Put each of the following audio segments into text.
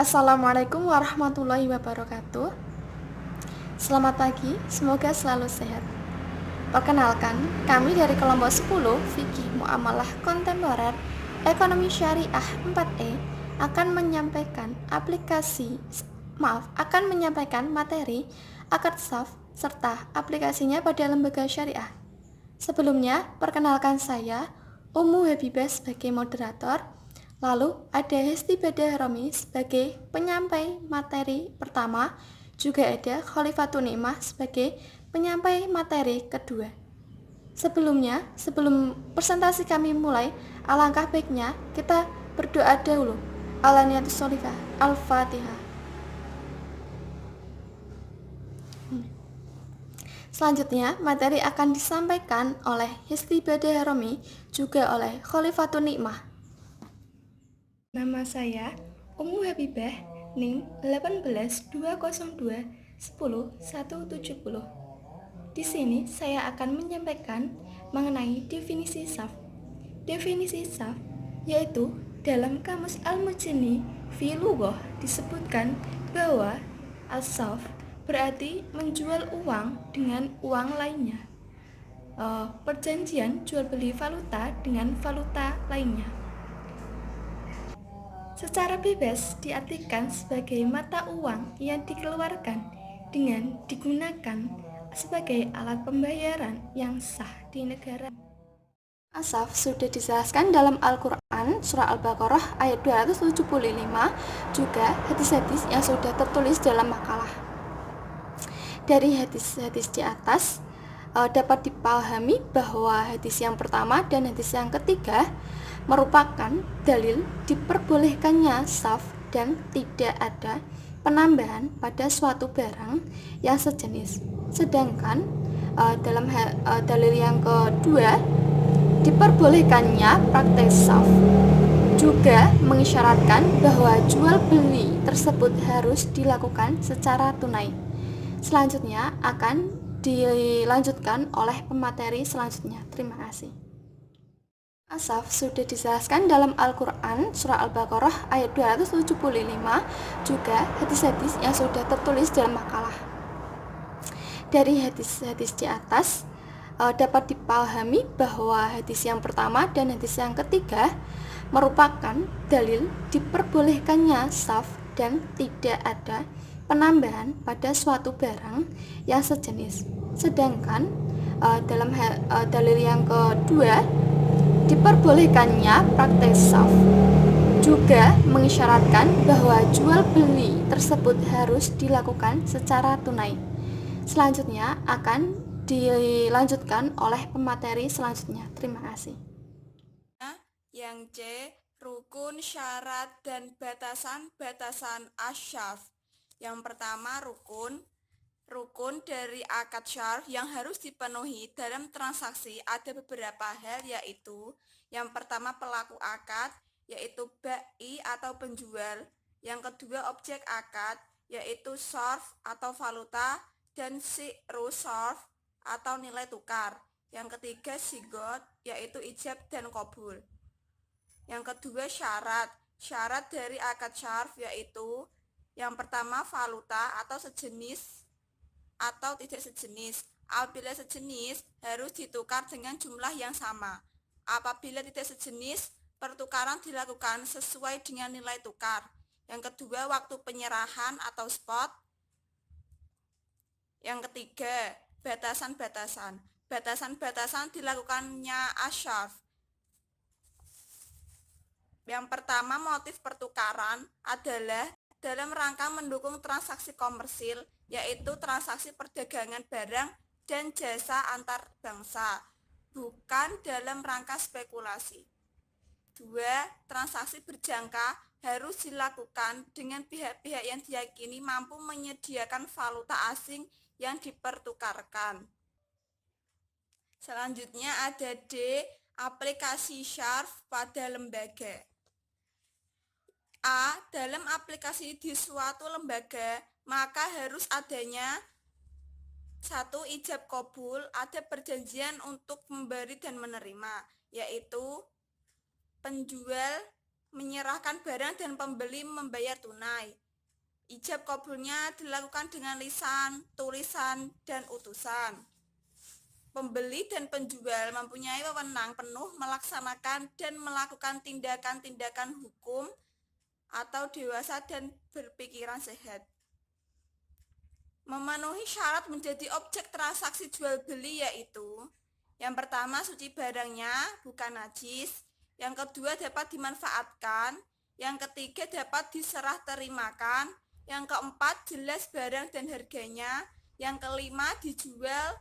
Assalamualaikum warahmatullahi wabarakatuh. Selamat pagi, semoga selalu sehat. Perkenalkan, kami dari kelompok 10 Fikih Muamalah Kontemporer Ekonomi Syariah 4E akan menyampaikan materi akad saf serta aplikasinya pada lembaga syariah. Sebelumnya, perkenalkan saya Ummu Habibah sebagai moderator. Lalu ada Hesti Bada Romi sebagai penyampai materi pertama, juga ada Khalifatun Nikmah sebagai penyampai materi kedua. Sebelum presentasi kami mulai, alangkah baiknya kita berdoa dahulu. Alaniyatus Sholifah, Al-Fatihah. Selanjutnya, materi akan disampaikan oleh Hesti Bada Romi, juga oleh Khalifatun Nikmah. Nama saya Ummu Habibah, NIM 18202100170. Di sini saya akan menyampaikan mengenai definisi saf. Definisi saf yaitu dalam Kamus Al-Mujni fi Lughah disebutkan bahwa as-saf berarti menjual uang dengan uang lainnya. Perjanjian jual beli valuta dengan valuta lainnya. Secara bebas diartikan sebagai mata uang yang dikeluarkan dengan digunakan sebagai alat pembayaran yang sah di negara. Asaf sudah dijelaskan dalam Al-Quran surah Al-Baqarah ayat 275, juga hadis-hadis yang sudah tertulis dalam makalah. Dari hadis-hadis di atas dapat dipahami bahwa hadis yang pertama dan hadis yang ketiga merupakan dalil diperbolehkannya saf dan tidak ada penambahan pada suatu barang yang sejenis. Sedangkan dalam dalil yang kedua diperbolehkannya praktek saf juga mengisyaratkan bahwa jual beli tersebut harus dilakukan secara tunai. Selanjutnya akan dilanjutkan oleh pemateri selanjutnya. Terima kasih. Asaf sudah dijelaskan dalam Al-Quran surah Al-Baqarah ayat 275, juga hadis-hadis yang sudah tertulis dalam makalah. Dari hadis-hadis di atas dapat dipahami bahwa hadis yang pertama dan hadis yang ketiga merupakan dalil diperbolehkannya saf dan tidak ada penambahan pada suatu barang yang sejenis. Sedangkan dalam dalil yang kedua diperbolehkannya praktek saf juga mengisyaratkan bahwa jual beli tersebut harus dilakukan secara tunai. Selanjutnya akan dilanjutkan oleh pemateri selanjutnya. Terima kasih. Yang C, rukun, syarat, dan batasan-batasan asyaf. Yang pertama rukun. Rukun dari akad syarf yang harus dipenuhi dalam transaksi ada beberapa hal, yaitu yang pertama pelaku akad, yaitu bai atau penjual. Yang kedua objek akad, yaitu sarf atau valuta, dan si'ru sarf atau nilai tukar. Yang ketiga sigot, yaitu ijab dan qabul. Yang kedua syarat. Syarat dari akad syarf yaitu yang pertama valuta atau sejenis atau tidak sejenis. Apabila sejenis harus ditukar dengan jumlah yang sama. Apabila tidak sejenis, pertukaran dilakukan sesuai dengan nilai tukar. Yang kedua waktu penyerahan atau spot. Yang ketiga batasan-batasan. Batasan-batasan dilakukannya asyaf. Yang pertama, motif pertukaran adalah dalam rangka mendukung transaksi komersil, yaitu transaksi perdagangan barang dan jasa antar bangsa, bukan dalam rangka spekulasi. 2. Transaksi berjangka harus dilakukan dengan pihak-pihak yang diyakini mampu menyediakan valuta asing yang dipertukarkan. Selanjutnya ada D. Aplikasi syarf pada lembaga. A. Dalam aplikasi di suatu lembaga, maka harus adanya 1. Ijab qabul, ada perjanjian untuk memberi dan menerima, yaitu penjual menyerahkan barang dan pembeli membayar tunai. Ijab kabulnya dilakukan dengan lisan, tulisan, dan utusan. Pembeli dan penjual mempunyai wewenang penuh melaksanakan dan melakukan tindakan-tindakan hukum atau dewasa dan berpikiran sehat. Memenuhi syarat menjadi objek transaksi jual beli yaitu: yang pertama, suci barangnya, bukan najis. Yang kedua, dapat dimanfaatkan. Yang ketiga, dapat diserah terimakan. Yang keempat, jelas barang dan harganya. Yang kelima, dijual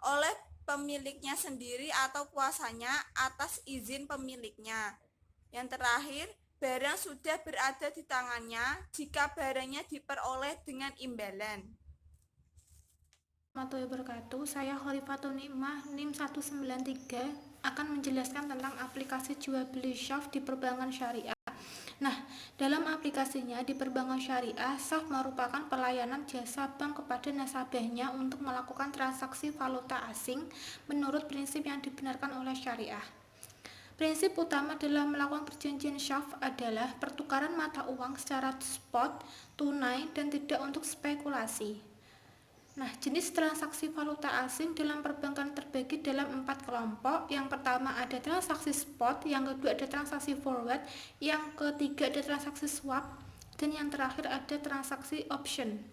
oleh pemiliknya sendiri atau kuasanya atas izin pemiliknya. Yang terakhir, barang sudah berada di tangannya jika barangnya diperoleh dengan imbalan. Warahmatullahi wabarakatuh. Saya Khalifatun Nikmah NIM 193 akan menjelaskan tentang aplikasi jual beli SHAF di perbankan syariah. Nah, dalam aplikasinya di perbankan syariah, SHAF merupakan pelayanan jasa bank kepada nasabahnya untuk melakukan transaksi valuta asing menurut prinsip yang dibenarkan oleh syariah. Prinsip utama dalam melakukan perjanjian SHAF adalah pertukaran mata uang secara spot, tunai, dan tidak untuk spekulasi. Nah, jenis transaksi valuta asing dalam perbankan terbagi dalam 4 kelompok. Yang pertama ada transaksi spot, yang kedua ada transaksi forward, yang ketiga ada transaksi swap, dan yang terakhir ada transaksi option.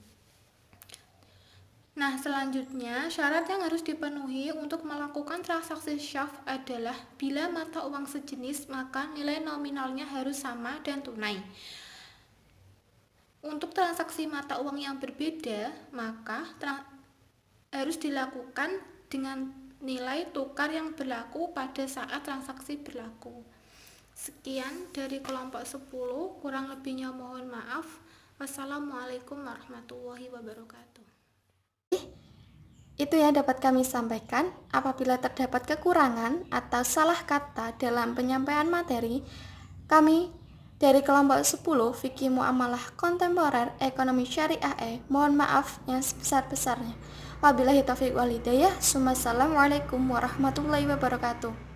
Nah, selanjutnya syarat yang harus dipenuhi untuk melakukan transaksi SHAF adalah bila mata uang sejenis maka nilai nominalnya harus sama dan tunai. Untuk transaksi mata uang yang berbeda, maka harus dilakukan dengan nilai tukar yang berlaku pada saat transaksi berlaku. Sekian dari kelompok 10, kurang lebihnya mohon maaf. Wassalamualaikum warahmatullahi wabarakatuh. Itu yang dapat kami sampaikan. Apabila terdapat kekurangan atau salah kata dalam penyampaian materi, kami dari kelompok 10 Fikih Muamalah Kontemporer Ekonomi Syariah mohon maaf yang sebesar-besarnya. Wabillahi taufiq wal hidayah. Wassalamualaikum warahmatullahi wabarakatuh.